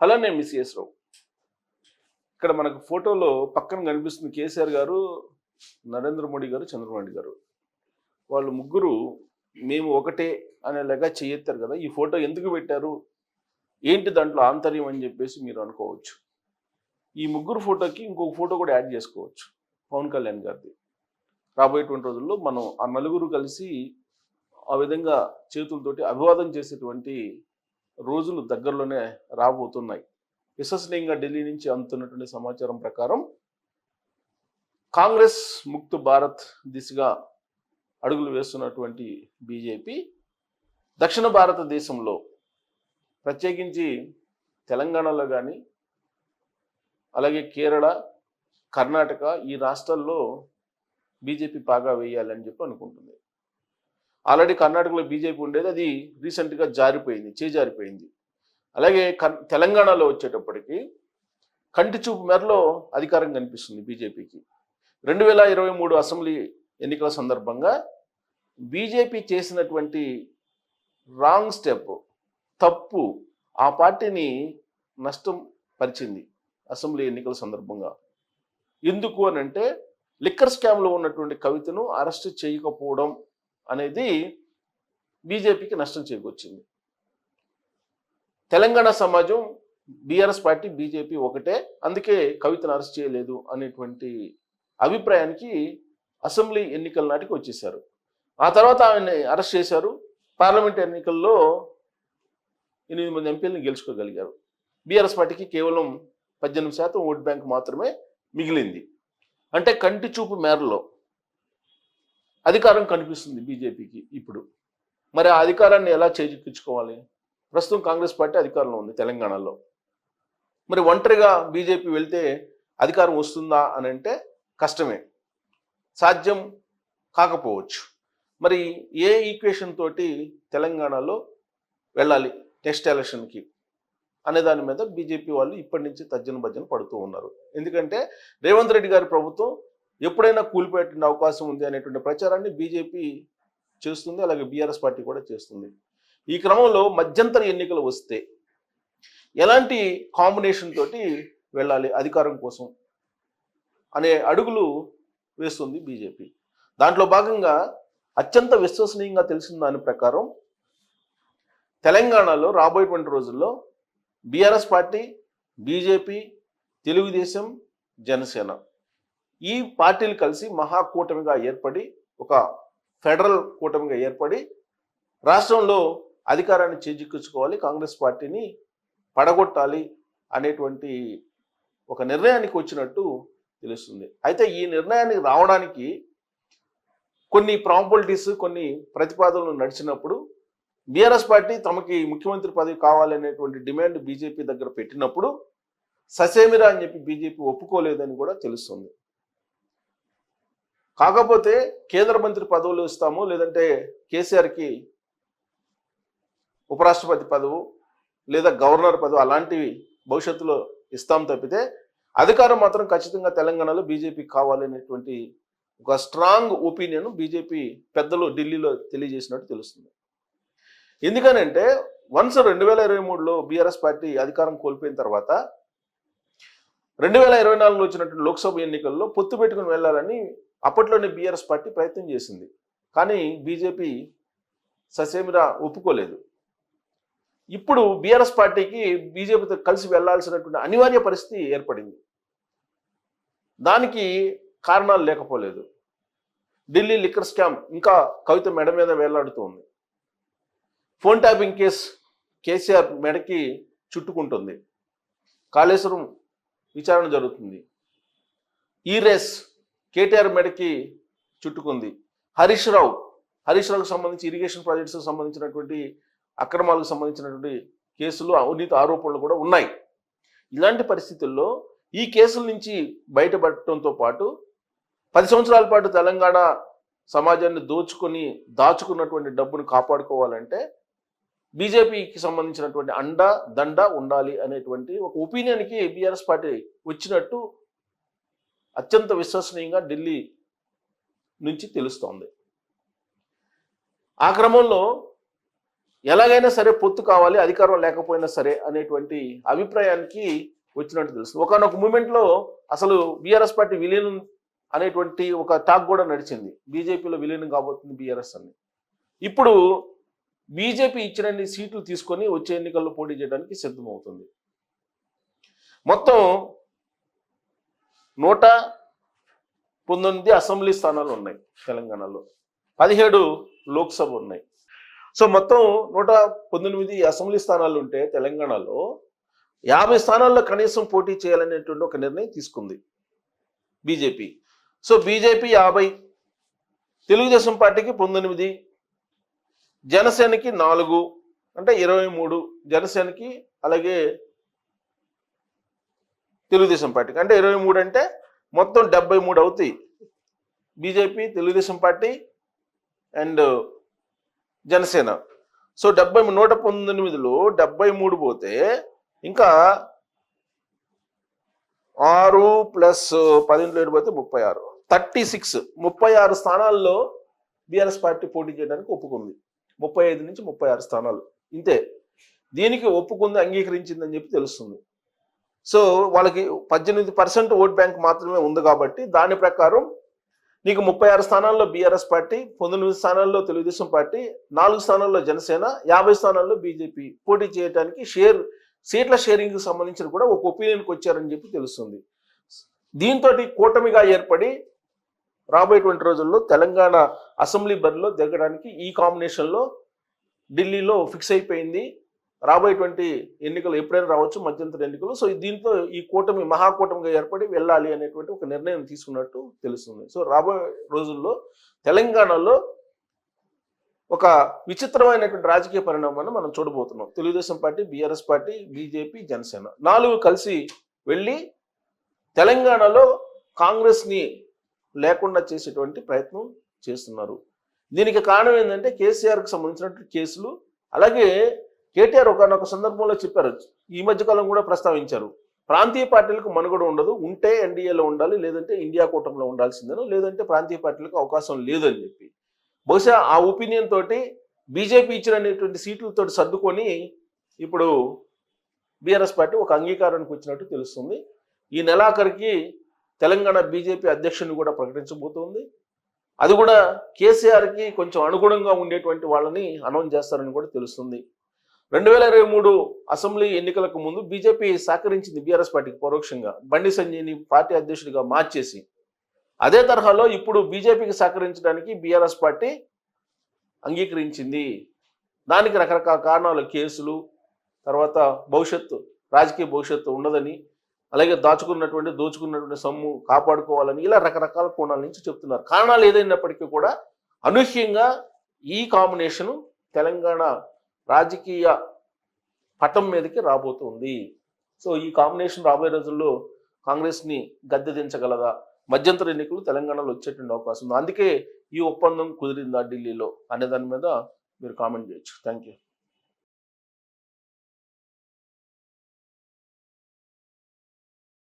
Hello, నేను miss రావు. ఇక్కడ మనకు ఫోటోలో పక్కన కనిపిస్తుంది కేసీఆర్ గారు, నరేంద్ర మోడీ గారు, చంద్రబాబు నాయుడు గారు. వాళ్ళు ముగ్గురు మేము ఒకటే అనేలాగా చేయెత్తారు కదా. ఈ ఫోటో ఎందుకు పెట్టారు, ఏంటి దాంట్లో ఆంతర్యం అని చెప్పేసి మీరు అనుకోవచ్చు. ఈ ముగ్గురు ఫోటోకి ఇంకొక ఫోటో కూడా యాడ్ చేసుకోవచ్చు, పవన్ కళ్యాణ్ గారిది. రాబోయేటువంటి రోజుల్లో మనం ఆ నలుగురు కలిసి ఆ విధంగా చేతులతోటి అభివాదం చేసేటువంటి రోజులు దగ్గరలోనే రాబోతున్నాయి. విశ్వసనీయంగా ఢిల్లీ నుంచి అందుతున్నటువంటి సమాచారం ప్రకారం కాంగ్రెస్ ముక్త్ భారత్ దిశగా అడుగులు వేస్తున్నటువంటి బీజేపీ దక్షిణ భారతదేశంలో ప్రత్యేకించి తెలంగాణలో కానీ అలాగే కేరళ, కర్ణాటక ఈ రాష్ట్రాల్లో బీజేపీ పాగా వేయాలని చెప్పి అనుకుంటుంది. ఆల్రెడీ కర్ణాటకలో బీజేపీ ఉండేది, అది రీసెంట్గా చేజారిపోయింది. అలాగే తెలంగాణలో వచ్చేటప్పటికి కంటి చూపు మేరలో అధికారం కనిపిస్తుంది బీజేపీకి. 2023 అసెంబ్లీ ఎన్నికల సందర్భంగా బీజేపీ చేసినటువంటి రాంగ్ స్టెప్, తప్పు ఆ పార్టీని నష్టం పరిచింది అసెంబ్లీ ఎన్నికల సందర్భంగా. ఎందుకు అని అంటే లిక్కర్ స్కామ్లో ఉన్నటువంటి కవితను అరెస్ట్ చేయకపోవడం అనేది బీజేపీకి నష్టం చేకూర్చింది. తెలంగాణ సమాజం బీఆర్ఎస్ పార్టీ బీజేపీ ఒకటే, అందుకే కవితను అరెస్ట్ చేయలేదు అనేటువంటి అభిప్రాయానికి అసెంబ్లీ ఎన్నికల నాటికి వచ్చేశారు. ఆ తర్వాత ఆయన్ని అరెస్ట్ చేశారు. పార్లమెంట్ ఎన్నికల్లో 8 మంది ఎంపీలను గెలుచుకోగలిగారు. బీఆర్ఎస్ పార్టీకి కేవలం 18% ఓట్ బ్యాంక్ మాత్రమే మిగిలింది. అంటే కంటి చూపు మేరలో అధికారం కనిపిస్తుంది బీజేపీకి ఇప్పుడు. మరి ఆ అధికారాన్ని ఎలా చేజిక్కించుకోవాలి? ప్రస్తుతం కాంగ్రెస్ పార్టీ అధికారంలో ఉంది తెలంగాణలో. మరి ఒంటరిగా బీజేపీ వెళ్తే అధికారం వస్తుందా అని అంటే కష్టమే, సాధ్యం కాకపోవచ్చు. మరి ఏ ఈక్వేషన్ తోటి తెలంగాణలో వెళ్ళాలి నెక్స్ట్ ఎలక్షన్కి అనే దాని మీద బీజేపీ వాళ్ళు ఇప్పటి నుంచి తర్జన భర్జన పడుతూ ఉన్నారు. ఎందుకంటే రేవంత్ రెడ్డి గారి ప్రభుత్వం ఎప్పుడైనా కూలిపెట్టిన అవకాశం ఉంది అనేటువంటి ప్రచారాన్ని బీజేపీ చేస్తుంది, అలాగే బీఆర్ఎస్ పార్టీ కూడా చేస్తుంది. ఈ క్రమంలో మధ్యంతర ఎన్నికలు వస్తే ఎలాంటి కాంబినేషన్ తోటి వెళ్ళాలి అధికారం కోసం అనే అడుగులు వేస్తుంది బీజేపీ. దాంట్లో భాగంగా అత్యంత విశ్వసనీయంగా తెలిసిన దాని ప్రకారం తెలంగాణలో రాబోయేటువంటి రోజుల్లో BRS party, BJP, Telugu Desam, Janasena ఈ పార్టీలు కలిసి మహాకూటమిగా ఏర్పడి, ఒక ఫెడరల్ కూటమిగా ఏర్పడి రాష్ట్రంలో అధికారాన్ని చేజిక్కించుకోవాలి, కాంగ్రెస్ పార్టీని పడగొట్టాలి అనేటువంటి ఒక నిర్ణయానికి వచ్చినట్టు తెలుస్తుంది. అయితే ఈ నిర్ణయానికి రావడానికి కొన్ని ప్రాంబిలిటీస్, కొన్ని ప్రతిపాదనలు నడిచినప్పుడు బీఆర్ఎస్ పార్టీ తమకి ముఖ్యమంత్రి పదవి కావాలనేటువంటి డిమాండ్ బీజేపీ దగ్గర పెట్టినప్పుడు ససేమిరా అని చెప్పి బీజేపీ ఒప్పుకోలేదని కూడా తెలుస్తుంది. కాకపోతే కేంద్ర మంత్రి పదవులు ఇస్తాము, లేదంటే కేసీఆర్కి ఉపరాష్ట్రపతి పదవు లేదా గవర్నర్ పదవి అలాంటివి భవిష్యత్తులో ఇస్తాం తప్పితే అధికారం మాత్రం ఖచ్చితంగా తెలంగాణలో బీజేపీకి కావాలనేటువంటి ఒక స్ట్రాంగ్ ఒపీనియన్ బీజేపీ పెద్దలు ఢిల్లీలో తెలియజేసినట్టు తెలుస్తుంది. ఎందుకనంటే వన్స్ 2023లో బీఆర్ఎస్ పార్టీ అధికారం కోల్పోయిన తర్వాత 2024లో వచ్చినటువంటి లోక్సభ ఎన్నికల్లో పొత్తు పెట్టుకుని వెళ్ళాలని అప్పట్లోనే బీఆర్ఎస్ పార్టీ ప్రయత్నం చేసింది. కానీ బీజేపీ ససేమిరా ఒప్పుకోలేదు. ఇప్పుడు బీఆర్ఎస్ పార్టీకి బీజేపీతో కలిసి వెళ్లాల్సినటువంటి అనివార్య పరిస్థితి ఏర్పడింది. దానికి కారణాలు లేకపోలేదు. ఢిల్లీ లిక్కర్ స్కామ్ ఇంకా కవిత మెడ మీద వేలాడుతోంది. ఫోన్ ట్యాపింగ్ కేసు కేసీఆర్ మెడకి చుట్టుకుంటుంది. కాళేశ్వరం విచారణ జరుగుతుంది. ఈ రేస్ కేటీఆర్ మెడకి చుట్టుకుంది. హరీష్ రావుకు సంబంధించి ఇరిగేషన్ ప్రాజెక్ట్స్కి సంబంధించినటువంటి అక్రమాలకు సంబంధించినటువంటి కేసులు, అవినీతి ఆరోపణలు కూడా ఉన్నాయి. ఇలాంటి పరిస్థితుల్లో ఈ కేసుల నుంచి బయటపడటంతో పాటు 10 సంవత్సరాల పాటు తెలంగాణ సమాజాన్ని దాచుకున్నటువంటి డబ్బును కాపాడుకోవాలంటే బీజేపీకి సంబంధించినటువంటి దండ ఉండాలి అనేటువంటి ఒక ఒపీనియన్కి బీఆర్ఎస్ పార్టీ వచ్చినట్టు అత్యంత విశ్వసనీయంగా ఢిల్లీ నుంచి తెలుస్తోంది. ఆ క్రమంలో ఎలాగైనా సరే పొత్తు కావాలి, అధికారం లేకపోయినా సరే అనేటువంటి అభిప్రాయానికి వచ్చినట్టు తెలుస్తుంది. ఒకనొక మూమెంట్లో అసలు బీఆర్ఎస్ పార్టీ విలీనం అనేటువంటి ఒక టాక్ కూడా నడిచింది, బీజేపీలో విలీనం కాబోతుంది బీఆర్ఎస్ అని. ఇప్పుడు బీజేపీ ఇచ్చినన్ని సీట్లు తీసుకొని వచ్చే ఎన్నికల్లో పోటీ చేయడానికి సిద్ధమవుతుంది. మొత్తం 119 అసెంబ్లీ స్థానాలు ఉన్నాయి తెలంగాణలో, 17 లోక్సభ ఉన్నాయి. సో మొత్తం 119 అసెంబ్లీ స్థానాలు ఉంటే తెలంగాణలో 50 స్థానాల్లో కనీసం పోటీ చేయాలనేటువంటి ఒక నిర్ణయం తీసుకుంది బీజేపీ. సో బీజేపీ 50, తెలుగుదేశం పార్టీకి 19, జనసేనకి 4 అంటే 23, జనసేనకి అలాగే తెలుగుదేశం పార్టీకి అంటే 23 అంటే మొత్తం 73 అవుతాయి. BJP, Telugu Desam party and Janasena. So 119లో 73 పోతే ఇంకా 6 ప్లస్ 17 పోతే 36, 36 స్థానాల్లో బీఆర్ఎస్ పార్టీ పోటీ చేయడానికి ఒప్పుకుంది. 35 నుంచి 36 స్థానాలు ఇంతే. దీనికి ఒప్పుకుంది, అంగీకరించిందని చెప్పి తెలుస్తుంది. సో వాళ్ళకి 18% ఓట్ బ్యాంక్ మాత్రమే ఉంది కాబట్టి దాని ప్రకారం నీకు 36 స్థానాల్లో బీఆర్ఎస్ పార్టీ, 19 స్థానాల్లో తెలుగుదేశం పార్టీ, 4 స్థానాల్లో జనసేన, 50 స్థానాల్లో బీజేపీ పోటీ చేయడానికి సీట్ల షేరింగ్కి సంబంధించిన కూడా ఒక ఒపీనియన్కి వచ్చారని చెప్పి తెలుస్తుంది. దీంతో కూటమిగా ఏర్పడి రాబోయేటువంటి రోజుల్లో తెలంగాణ అసెంబ్లీ బరిలో దిగడానికి ఈ కాంబినేషన్లో ఢిల్లీలో ఫిక్స్ అయిపోయింది. రాబోయేటువంటి ఎన్నికలు ఎప్పుడైనా రావచ్చు, మధ్యంతర ఎన్నికలు. సో దీంతో ఈ కూటమి మహాకూటమిగా ఏర్పడి వెళ్ళాలి అనేటువంటి ఒక నిర్ణయం తీసుకున్నట్టు తెలుస్తుంది. సో రాబోయే రోజుల్లో తెలంగాణలో ఒక విచిత్రమైనటువంటి రాజకీయ పరిణామాన్ని మనం చూడబోతున్నాం. Telugu Desam party, BRS party, BJP, Janasena 4 కలిసి వెళ్ళి తెలంగాణలో కాంగ్రెస్ని లేకుండా చేసేటువంటి ప్రయత్నం చేస్తున్నారు. దీనికి కారణం ఏంటంటే కేసీఆర్కి సంబంధించినటువంటి కేసులు. అలాగే కేటీఆర్ ఒకనొక సందర్భంలో చెప్పారు, ఈ మధ్యకాలం కూడా ప్రస్తావించారు, ప్రాంతీయ పార్టీలకు మనుగడ ఉండదు, ఉంటే ఎన్డీఏలో ఉండాలి, లేదంటే ఇండియా కూటమిలో ఉండాల్సిందేనో, లేదంటే ప్రాంతీయ పార్టీలకు అవకాశం లేదని చెప్పి. బహుశా ఆ ఒపీనియన్ తోటి బీజేపీ ఇచ్చినటువంటి సీట్లతో సర్దుకొని ఇప్పుడు బీఆర్ఎస్ పార్టీ ఒక అంగీకారానికి వచ్చినట్టు తెలుస్తుంది. ఈ నెలాఖరికి తెలంగాణ బీజేపీ అధ్యక్షుని కూడా ప్రకటించబోతోంది. అది కూడా కేసీఆర్కి కొంచెం అనుగుణంగా ఉండేటువంటి వాళ్ళని అనౌన్స్ చేస్తారని కూడా తెలుస్తుంది. 2023 అసెంబ్లీ ఎన్నికలకు ముందు బీజేపీ సహకరించింది బీఆర్ఎస్ పార్టీకి పరోక్షంగా, బండి సంజయ్ని పార్టీ అధ్యక్షుడిగా మార్చేసి. అదే తరహాలో ఇప్పుడు బీజేపీకి సహకరించడానికి బీఆర్ఎస్ పార్టీ అంగీకరించింది. దానికి రకరకాల కారణాలు, కేసులు, తర్వాత రాజకీయ భవిష్యత్తు ఉండదని, అలాగే దోచుకున్నటువంటి సొమ్ము కాపాడుకోవాలని, ఇలా రకరకాల కోణాల నుంచి చెప్తున్నారు. కారణాలు ఏదైనప్పటికీ కూడా అనూహ్యంగా ఈ కాంబినేషను తెలంగాణ రాజకీయ పటం మీదకి రాబోతుంది. సో ఈ కాంబినేషన్ రాబోయే రోజుల్లో కాంగ్రెస్ని గద్దె దించగలదా, మధ్యంతర ఎన్నికలు తెలంగాణలో వచ్చేటువంటి అవకాశం ఉంది. అందుకే ఈ ఒప్పందం కుదిరిందా ఢిల్లీలో అనే దాని మీద మీరు కామెంట్ చేయొచ్చు. Thank you.